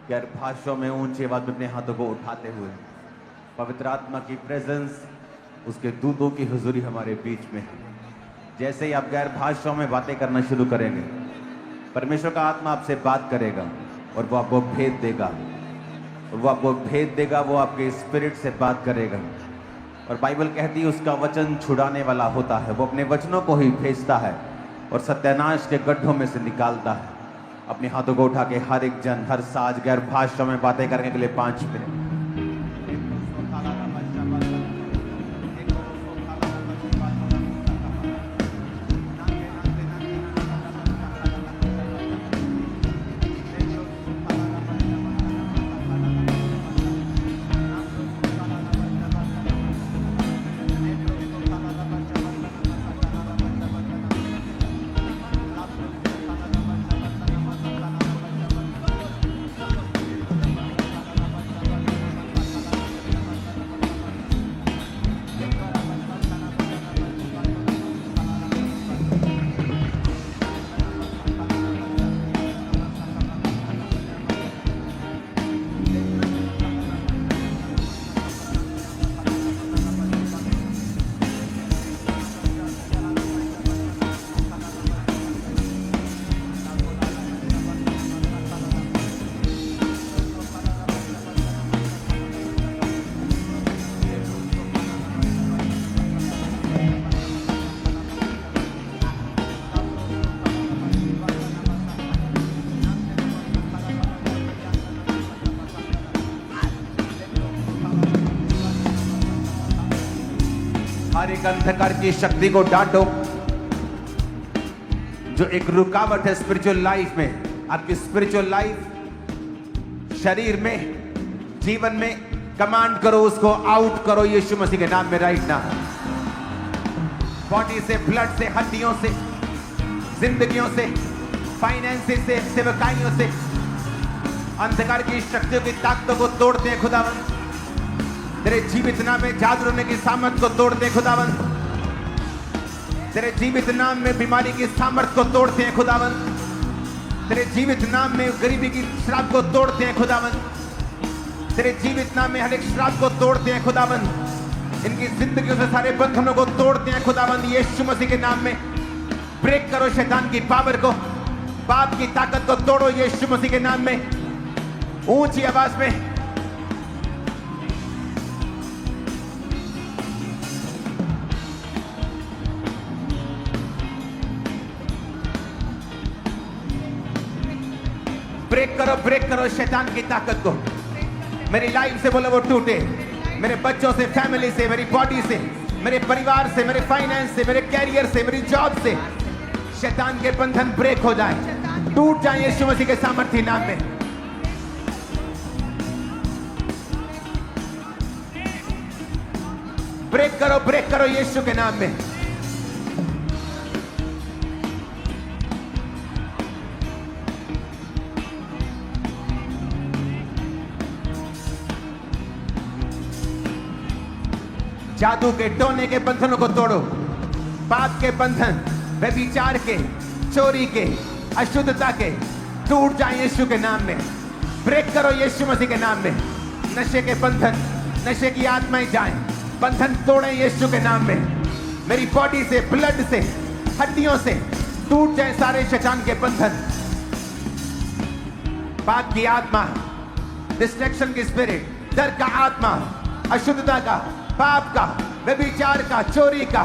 गैर भाषाओं में ऊंची आवाज में अपने हाथों को उठाते हुए पवित्र आत्मा की प्रेजेंस, उसके दूतों की हुजूरी हमारे बीच में है। जैसे ही आप गैर भाषाओं में बातें करना शुरू करेंगे, परमेश्वर का आत्मा आपसे बात करेगा और वो आपको भेद देगा, और वो आपको भेद देगा, वो आपके स्पिरिट से बात करेगा। और बाइबल कहती है उसका वचन छुड़ाने वाला होता है, वो अपने वचनों को ही भेजता है और सत्यानाश के गड्ढों में से निकालता है। अपने हाथों को उठा के हर एक जन, हर साज गैर भाषा में बातें करने के लिए 5 मिनट। हर एक अंधकार की शक्ति को डांटो जो एक रुकावट है स्पिरिचुअल लाइफ में। आपकी स्पिरिचुअल लाइफ, शरीर में, जीवन में कमांड करो, उसको आउट करो यीशु मसीह के नाम में राइट नाउ। बॉडी से, ब्लड से, हड्डियों से, जिंदगियों से, फाइनेंसेस से, सेवकाइयों से अंधकार की शक्तियों की ताकतों को तोड़ते हैं खुदावंद। तेरे जीवित नाम में जादू करने की सामर्थ को तोड़ते हैं खुदावंद। तेरे जीवित नाम में बीमारी की सामर्थ को तोड़ते हैं खुदावंद। तेरे जीवित नाम में गरीबी की श्राप को तोड़ते हैं खुदावंद। तेरे जीवित नाम में हर एक श्राप को तोड़ते हैं खुदावंद। इनकी जिंदगियों से सारे बंधनों को तोड़ते हैं खुदावंद यीशु मसीह के नाम में। ब्रेक करो शैतान की पावर को, पाप की ताकत को तोड़ो यीशु मसीह के नाम में। ऊंची आवाज में ब्रेक करो शैतान की ताकत को। मेरी लाइफ से बोलो वो टूटे, मेरे बच्चों से, फैमिली से, मेरी बॉडी से, मेरे परिवार से, मेरे फाइनेंस से, मेरे कैरियर से, मेरी जॉब से शैतान के बंधन ब्रेक हो जाए, टूट जाए यीशु मसीह के सामर्थ्य नाम में। ब्रेक करो यीशु के नाम में। जादू के, टोने के बंधनों को तोड़ो। पाप के बंधन, व्यभिचार के, चोरी के, अशुद्धता के टूट जाए यीशु के नाम में। ब्रेक करो यीशु मसीह के नाम में। नशे के बंधन, नशे की आत्माएं जाएं, बंधन तोड़े यीशु के नाम में। मेरी बॉडी से, ब्लड से, हड्डियों से टूट जाए सारे शैतान के बंधन। पाप की आत्मा, डिस्ट्रैक्शन की स्पिरिट, डर का आत्मा, अशुद्धता का, पाप का, व्यभिचार का, चोरी का,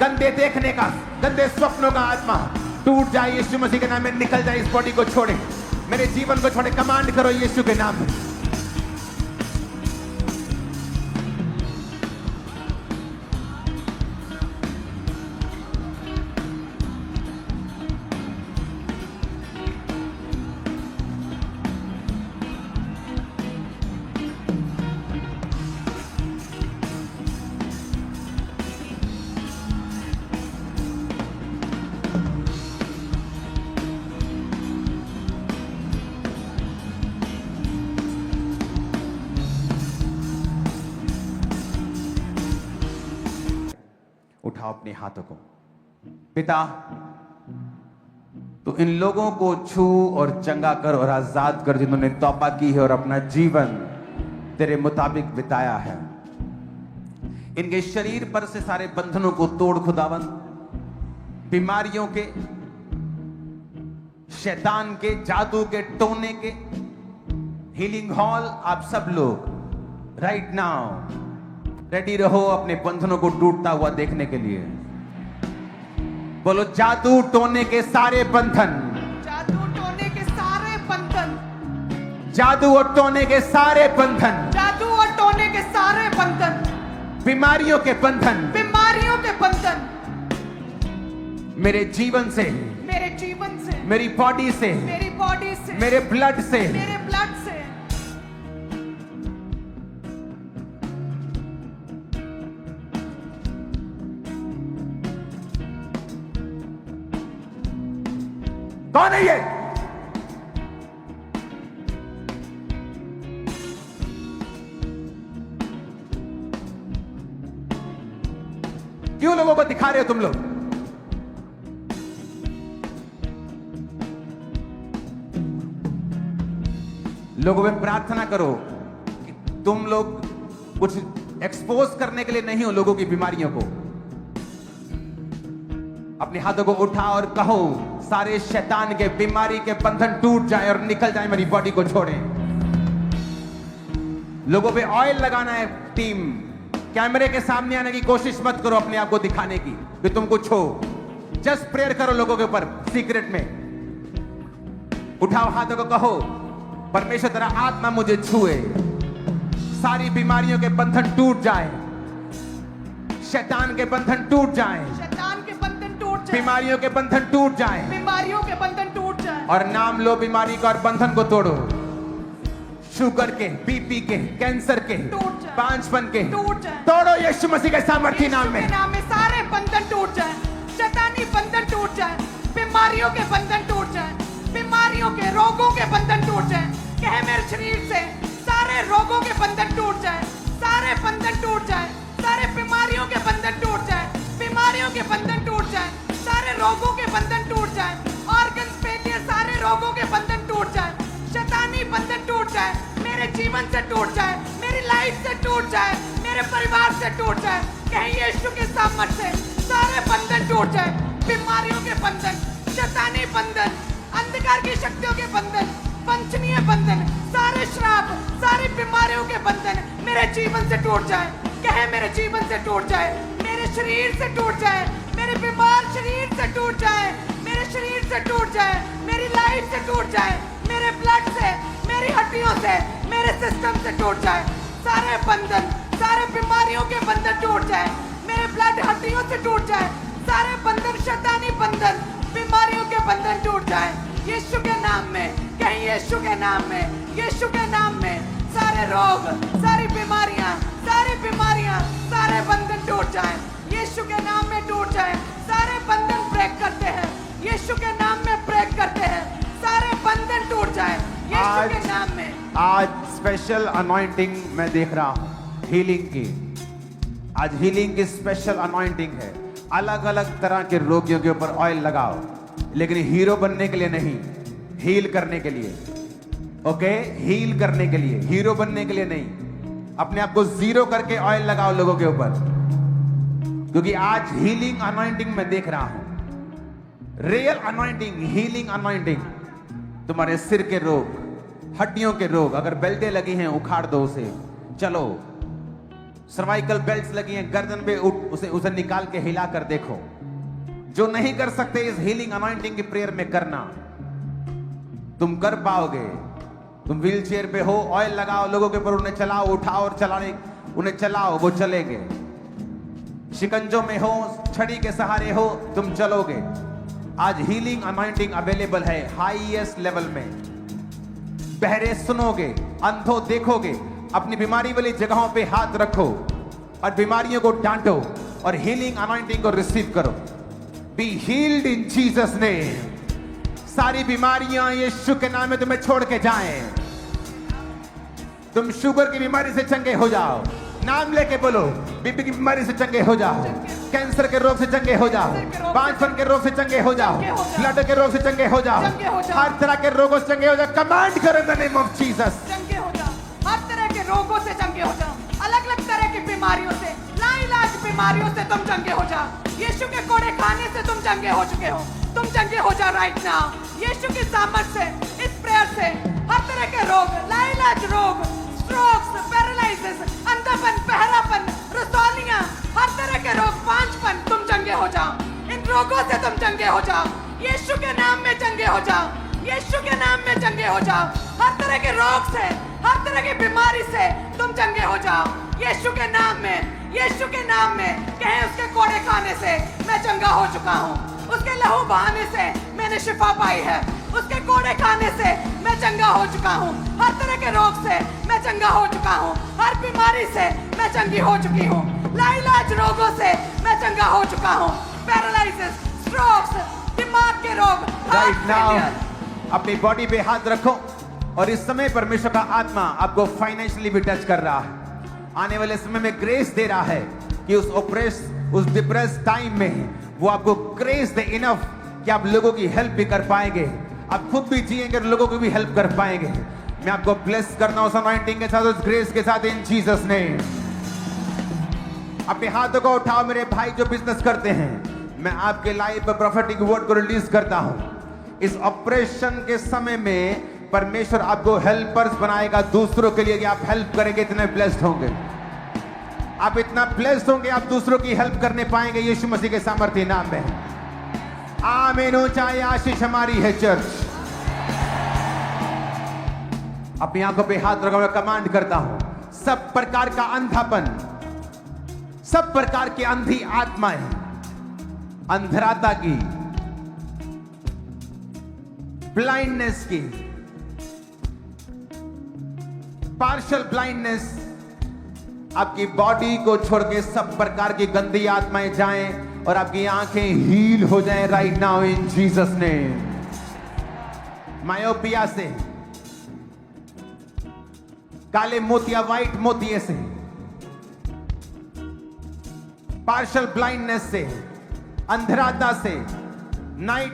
गंदे देखने का, गंदे स्वप्नों का आत्मा टूट जाए यीशु मसीह के नाम में। निकल जाए, इस बॉडी को छोड़े, मेरे जीवन को छोड़े। कमांड करो यीशु के नाम में। उठाओ अपने हाथों को। पिता, तो इन लोगों को छू और चंगा कर और आजाद कर जिन्होंने तौबा की है और अपना जीवन तेरे मुताबिक बिताया है। इनके शरीर पर से सारे बंधनों को तोड़ खुदावन, बीमारियों के, शैतान के, जादू के, टोने के। हीलिंग हॉल आप सब लोग राइट नाउ रेडी रहो अपने बंधनों को टूटता हुआ देखने के लिए। बोलो जादू टोने के सारे बंधन, जादू टोने के सारे बंधन, जादू और टोने के सारे बंधन, जादू और टोने के सारे बंधन, बीमारियों के बंधन बीमारियों के बंधन मेरे जीवन से, मेरे जीवन से, मेरी बॉडी से, मेरी बॉडी से, मेरे ब्लड से, मेरे ब्लड से, कौन है ये? क्यों लोगों को दिखा रहे हो तुम लोग? लोगों में प्रार्थना करो कि तुम लोग कुछ एक्सपोज करने के लिए नहीं हो लोगों की बीमारियों को। अपने हाथों को उठा और कहो सारे शैतान के, बीमारी के बंधन टूट जाए और निकल जाए, मेरी बॉडी को छोड़ें। लोगों पे ऑयल लगाना है। टीम कैमरे के सामने आने की कोशिश मत करो अपने आप को दिखाने की कि तुम कुछ हो। जस्ट प्रेयर करो लोगों के ऊपर सीक्रेट में। उठाओ हाथों को, कहो परमेश्वर तेरा आत्मा मुझे छुए, सारी बीमारियों के बंधन टूट जाए, शैतान के बंधन टूट जाए, शैतान के बंधन टूट जाए, बीमारियों के बंधन टूट जाए, बीमारियों के बंधन टूट जाए। और नाम लो बीमारी का और बंधन को तोड़ो। शुगर के, बीपी के, कैंसर के, टूट जाए, पांचपन के टूट जाए, तोड़ो यीशु मसीह के सामर्थी नाम यीशु के में। नाम में सारे बंधन टूट जाए, शैतानी बंधन टूट जाए, बीमारियों के बंधन टूट जाए, बीमारियों के, रोगों के बंधन टूट जाए। कहे मेरे शरीर से सारे रोगों के बंधन टूट जाए, सारे बंधन टूट जाए, सारे बीमारियों के बंधन टूट जाए, बीमारियों के बंधन टूट जाए, सारे रोगों के बंधन टूट जाए, ऑर्गन फेलियर सारे रोगों के बंधन टूट जाए, शैतानी बंधन टूट जाए, मेरे जीवन से टूट जाए, मेरी लाइफ से टूट जाए, मेरे परिवार से टूट जाए। कहीं यीशु के सामर्थ्य से सारे बंधन टूट जाए, बीमारियों के बंधन, शैतानी बंधन, अंधकार की शक्तियों के बंधन, वंचनीय बंधन, सारे श्राप, सारी बीमारियों के बंधन मेरे जीवन से टूट जाए। कहे मेरे जीवन से टूट जाए, मेरे शरीर से टूट जाए, मेरे बीमार शरीर से टूट जाए, मेरे शरीर से टूट जाए, मेरी लाइफ से टूट जाए, मेरे ब्लड से, मेरी हड्डियों से, मेरे सिस्टम से टूट जाए। सारे बंधन, सारे बीमारियों के बंधन टूट जाए, मेरे ब्लड हड्डियों से टूट जाए, सारे बंधन, शैतानी बंधन, बीमारियों के बंधन टूट जाए यीशु के नाम में। कहीं यीशु के नाम में, यीशु के नाम में सारे रोग, सारी बीमारियां, सारे बंधन टूट जाए, यीशु के नाम में टूट जाए। सारे बंधन ब्रेक करते हैं, यीशु के नाम में ब्रेक करते हैं, सारे बंधन टूट जाए यीशु के नाम में। आज स्पेशल अनॉइंटिंग मैं देख रहा हूं हीलिंग की। आज हीलिंग की स्पेशल अनॉइंटिंग है। अलग अलग तरह के रोगियों के ऊपर ऑयल लगाओ, लेकिन हीरो बनने के लिए नहीं, हील करने के लिए। ओके, हील करने के लिए, हीरो बनने के लिए नहीं। अपने आप को जीरो करके ऑयल लगाओ लोगों के ऊपर, क्योंकि आज हीलिंग अनॉइंटिंग मैं देख रहा हूं। Real anointing, healing anointing. तुम्हारे सिर के रोग, हड्डियों के रोग, अगर बेल्टें लगी हैं उखाड़ दो उसे। चलो, सर्वाइकल बेल्ट्स लगी हैं गर्दन पे, उसे निकाल के हिला कर देखो। जो नहीं कर सकते इस हीलिंग अनॉइंटिंग की प्रेयर में करना, तुम कर पाओगे। तुम व्हील चेयर पे हो, ऑयल लगाओ लोगों के ऊपर, उन्हें चलाओ, उठाओ और चलाने, उन्हें चलाओ, वो चलेंगे। शिकंजों में हो, छड़ी के सहारे हो, तुम चलोगे। आज हीलिंग अनॉइंटिंग अवेलेबल है हाईएस्ट लेवल में। बहरे सुनोगे, अंधों देखोगे। अपनी बीमारी वाली जगहों पे हाथ रखो और बीमारियों को डांटो और हीलिंग अनॉइंटिंग को रिसीव करो। Be healed in Jesus name. सारी बीमारियां यीशु के नाम में तुम्हें छोड़ के जाएं। तुम शुगर की बीमारी से चंगे हो जाओ, नाम लेके बोलो, बीपी की बीमारी से चंगे हो जाओ, कैंसर के रोग से चंगे हो जाओ, बांझपन के रोग से चंगे हो जाओ, ब्लड के रोग से चंगे हो जाओ, हर तरह के रोगों से चंगे हो जाओ। कमांड करो in the name of Jesus. चंगे हो जाओ, हर तरह के रोगों से चंगे हो जाओ, अलग अलग तरह की बीमारियों से, लाइलाज बीमारियों से तुम चंगे हो जाओ। यीशु के कोड़े खाने से तुम चंगे हो चुके हो, तुम चंगे हो जाओ राइट नाउ। यीशु की सामर्थ से, इस प्रेयर से हर तरह के रोग, लाइलाज रोग, स्ट्रोक्स, पैरालिसिस, अंधापन, बहरापन, रसौलियां, हर तरह के रोग, बांझपन, तुम चंगे हो जाओ। इन रोगों से तुम चंगे हो जाओ, यीशु के नाम में चंगे हो जाओ, यीशु के नाम में चंगे हो जाओ। हर तरह के रोग से, हर तरह की बीमारी से तुम चंगे हो जाओ, यीशु के नाम में, यीशु के नाम में। कहें उसके कोड़े खाने से मैं चंगा हो चुका हूँ, उसके लहू बहाने से मैंने शिफा पाई है, उसके कोड़े खाने से मैं चंगा हो चुका हूँ। हर तरह के रोग से मैं चंगा हो चुका हूँ, हर बीमारी से मैं चंगी हो चुकी हूँ, लाइलाज रोगों से मैं चंगा हो चुका हूँ, पैरालिसिस, स्ट्रोक्स, दिमाग के रोग, राइट नाउ अपनी बॉडी पे हाथ रखो और इस समय परमेश्वर का आत्मा आपको फाइनेंशियली भी टच कर रहा है। आने वाले समय में ग्रेस दे रहा है कि उस डिप्रेस टाइम में वो आपको ग्रेस दे इनफ कि आप लोगों की हेल्प भी कर पाएंगे, आप खुद भी जिएंगे और लोगों की भी हेल्प कर पाएंगे। मैं आपको ब्लेस करना हूं उस अनॉइंटिंग के साथ, उस ग्रेस के साथ, इन जीसस नेम। अपने हाथों को उठाओ मेरे भाई जो बिजनेस करते हैं, मैं आपके लाइफ पर प्रोफेटिक वर्ड को रिलीज करता हूं। इस ऑपरेशन के समय में परमेश्वर आपको हेल्पर्स बनाएगा दूसरों के लिए, कि आप हेल्प करेंगे, इतने ब्लेस्ड होंगे, आप इतना ब्लेस्ड होंगे, आप दूसरों की हेल्प करने पाएंगे यीशु मसीह के सामर्थ्य नाम में। आमीन हो जाए, आशीष हमारी है चर्च। अपनी आंखों पे हाथ रखो, मैं कमांड करता हूं सब प्रकार का अंधापन, सब प्रकार की अंधी आत्माएं, अंधराता की, ब्लाइंडनेस की, पार्शियल ब्लाइंडनेस, आपकी बॉडी को छोड़ के सब प्रकार की गंदी आत्माएं जाएं और आपकी आंखें हील हो जाएं right now in Jesus name. Myopia से, काले मोतिया, व्हाइट मोतिये से, पार्शियल ब्लाइंडनेस से, अंधराता से, नाइट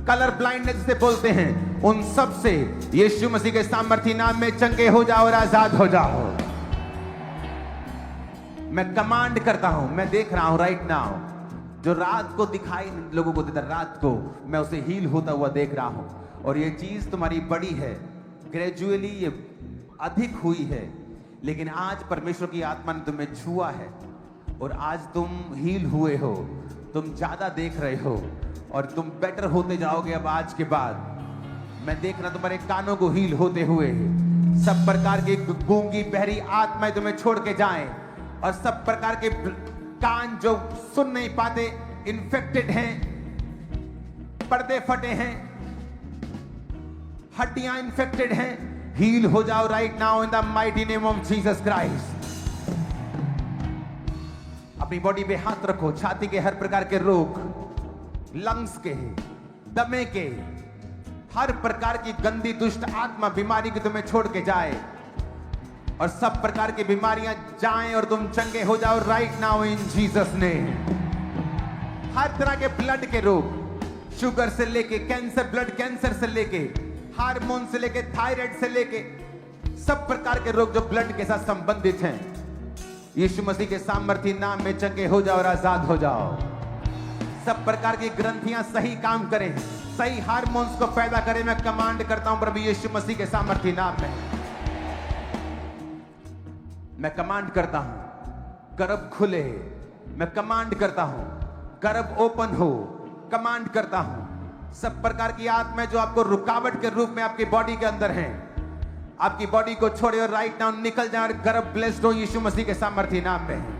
कलर ब्लाइंडनेस से बोलते हैं, उन सब से यीशु मसीह के सामर्थ्य नाम में चंगे हो जाओ और आजाद हो जाओ। मैं कमांड करता हूं, मैं देख रहा हूं राइट नाउ, जो रात को दिखाई लोगों को देता, रात को मैं उसे हील होता हुआ देख रहा हूं। और ये चीज तुम्हारी बड़ी है, ग्रेजुअली ये अधिक हुई है, लेकिन आज परमेश्वर की आत्मा ने तुम्हें छुआ है और आज तुम हील हुए हो, तुम ज्यादा देख रहे हो और तुम बेटर होते जाओगे। अब आज के बाद मैं देख रहा तुम्हारे कानों को हील होते हुए, सब प्रकार की गूंगी बहरी आत्माएं तुम्हें छोड़ के जाएं और सब प्रकार के कान जो सुन नहीं पाते, इन्फेक्टेड हैं, पर्दे फटे हैं, हड्डियां इन्फेक्टेड हैं, हील हो जाओ right now in the mighty name of Jesus Christ. अपनी बॉडी पे हाथ रखो, छाती के हर प्रकार के रोग, लंग्स के, दमे के, हर प्रकार की गंदी दुष्ट आत्मा बीमारी की तुम्हें छोड़ के जाए और सब प्रकार की बीमारियां जाएं और तुम चंगे हो जाओ right now in Jesus name. हर तरह के ब्लड के रोग, शुगर से लेके कैंसर, ब्लड कैंसर से लेके, हार्मोन से लेके, थायराइड से लेके, सब प्रकार के रोग जो ब्लड के साथ संबंधित हैं, यीशु मसीह के सामर्थ्य नाम में चंगे हो जाओ और आजाद हो जाओ। सब प्रकार की ग्रंथियां सही काम करें, सही हार्मोन्स को पैदा करें। मैं कमांड करता हूं प्रभु यीशु मसीह के सामर्थ्य नाम में। मैं कमांड करता हूं गर्भ खुले, मैं कमांड करता हूं गर्भ ओपन हो, कमांड करता हूं सब प्रकार की आत्माएं जो आपको रुकावट के रूप में आपकी बॉडी के अंदर हैं, आपकी बॉडी को छोड़े और राइट नाउ निकल जाए और गर्भ ब्लेस्ड हो यीशु मसीह के सामर्थ्य नाम में।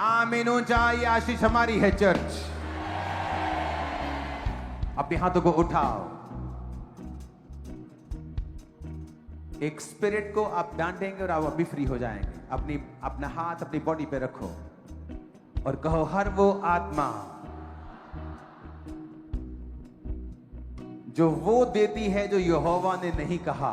आमीन हो जाए, आशीष हमारी है चर्च। अपने हाथों को उठाओ, एक स्पिरिट को आप डांटेंगे और आप अभी फ्री हो जाएंगे। अपना हाथ अपनी बॉडी पे रखो और कहो, हर वो आत्मा जो वो देती है जो यहोवा ने नहीं कहा,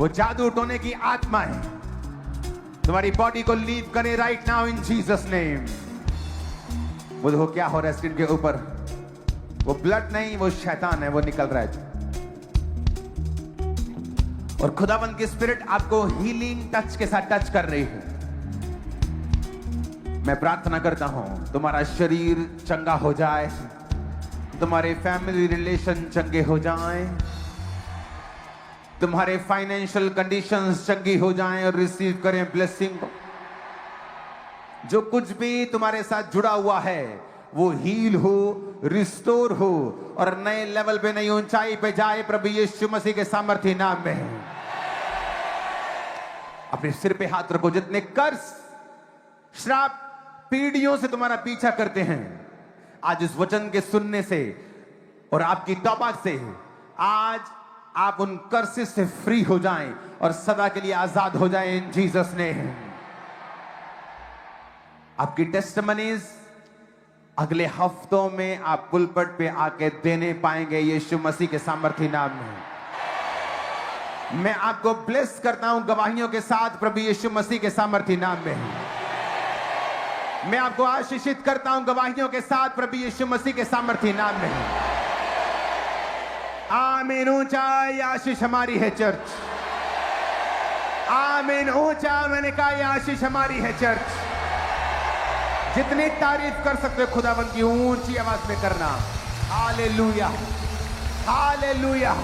वो जादू टोने की आत्माएं तुम्हारी बॉडी को लीव करे right now in Jesus name. वो देखो क्या हो रहा है स्किन के ऊपर, वो ब्लड नहीं, वो शैतान है, वो निकल रहा है। और खुदावंद की स्पिरिट आपको हीलिंग टच के साथ टच कर रही है। मैं प्रार्थना करता हूं तुम्हारा शरीर चंगा हो जाए, तुम्हारे फैमिली रिलेशन चंगे हो जाएं, तुम्हारे फाइनेंशियल कंडीशंस चंगी हो जाएं और रिसीव करें ब्लेसिंग को। जो कुछ भी तुम्हारे साथ जुड़ा हुआ है वो हील हो, रिस्टोर हो और नए लेवल पे, नई ऊंचाई पे जाए प्रभु यीशु मसीह के सामर्थ्य नाम में। अपने सिर पे हाथ रखो। जितने कर्ज श्राप पीढ़ियों से तुम्हारा पीछा करते हैं, आज इस वचन के सुनने से और आपकी तौबा से आज आप उन कर्सेस से फ्री हो जाएं और सदा के लिए आजाद हो जाएं इन जीसस नेम। आपकी टेस्टिमनीज अगले हफ्तों में आप पुलपट पे आके देने पाएंगे यीशु मसीह के सामर्थ्य नाम में। मैं आपको ब्लेस करता हूं गवाहियों के साथ प्रभु यीशु मसीह के सामर्थ्य नाम में। मैं आपको आशीषित करता हूं गवाहियों के साथ प्रभु यीशु मसीह के सामर्थ्य नाम में। आमीन। ऊंचा आशीष हमारी है चर्च। आमीन। ऊंचा मैंने कहा ये आशीष हमारी है चर्च। जितनी तारीफ कर सकते हो खुदावंद की ऊंची आवाज में करना। Hallelujah, hallelujah.